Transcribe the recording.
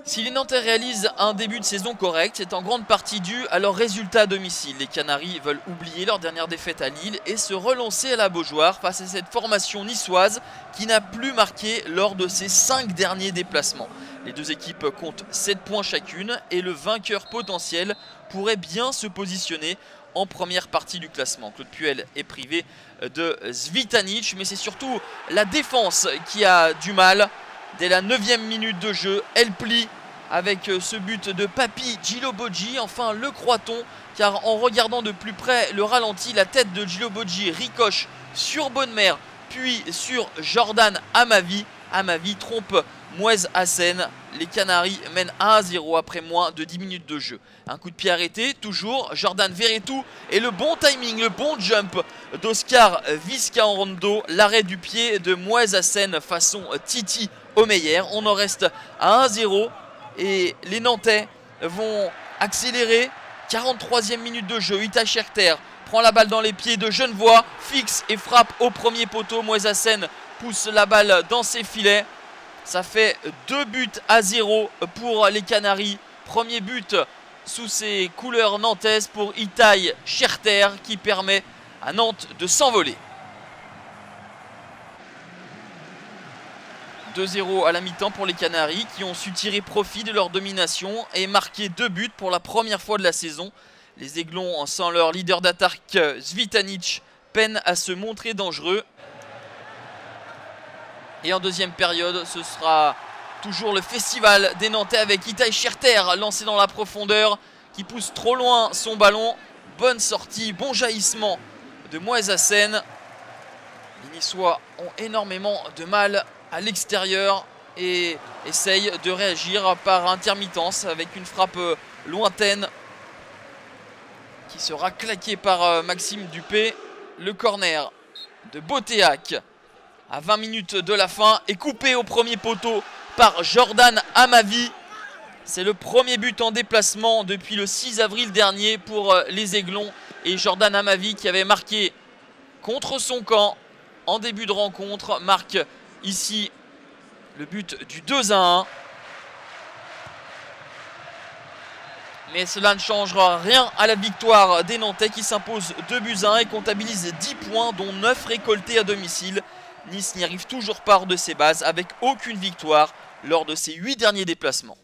Si les Nantais réalisent un début de saison correct, c'est en grande partie dû à leur résultat à domicile. Les Canaries veulent oublier leur dernière défaite à Lille et se relancer à la Beaujoire face à cette formation niçoise qui n'a plus marqué lors de ses 5 derniers déplacements. Les deux équipes comptent 7 points chacune et le vainqueur potentiel pourrait bien se positionner en première partie du classement. Claude Puel est privé de Zvitanic, mais c'est surtout la défense qui a du mal. Dès la 9e minute de jeu, elle plie avec ce but de Papy Djilobodji. Enfin, le croit-on, car en regardant de plus près le ralenti, la tête de Djilobodji ricoche sur Bonnemer, puis sur Jordan Amavi. Amavi trompe Mouez Hassen. Les Canaries mènent 1-0 après moins de 10 minutes de jeu. Un coup de pied arrêté, toujours Jordan Verretou. Et le bon timing, le bon jump d'Oscar Vizcarrondo. L'arrêt du pied de Mouez Hassen façon Titi Omeyer. On en reste à 1-0. Et les Nantais vont accélérer. 43e minute de jeu. Ita Scherter prend la balle dans les pieds de Genevois. Fixe et frappe au premier poteau. Mouez Hassen pousse la balle dans ses filets. Ça fait 2-0 pour les Canaries. Premier but sous ses couleurs nantaises pour Itaï Scherter qui permet à Nantes de s'envoler. 2-0 à la mi-temps pour les Canaries qui ont su tirer profit de leur domination et marquer 2 buts pour la première fois de la saison. Les Aiglons, sans leur leader d'attaque Zvitanic, peinent à se montrer dangereux. Et en deuxième période, ce sera toujours le festival des Nantais avec Itaï Scherter lancé dans la profondeur qui pousse trop loin son ballon. Bonne sortie, bon jaillissement de Mouez Hassen. Les Niçois ont énormément de mal à l'extérieur et essayent de réagir par intermittence avec une frappe lointaine qui sera claquée par Maxime Dupé. Le corner de Botéac à 20 minutes de la fin est coupé au premier poteau par Jordan Amavi. C'est le premier but en déplacement depuis le 6 avril dernier pour les Aiglons. Et Jordan Amavi qui avait marqué contre son camp en début de rencontre marque ici le but du 2-1. Mais cela ne changera rien à la victoire des Nantais qui s'imposent 2-1 et comptabilise 10 points dont 9 récoltés à domicile. Nice n'y arrive toujours pas hors de ses bases avec aucune victoire lors de ses 8 derniers déplacements.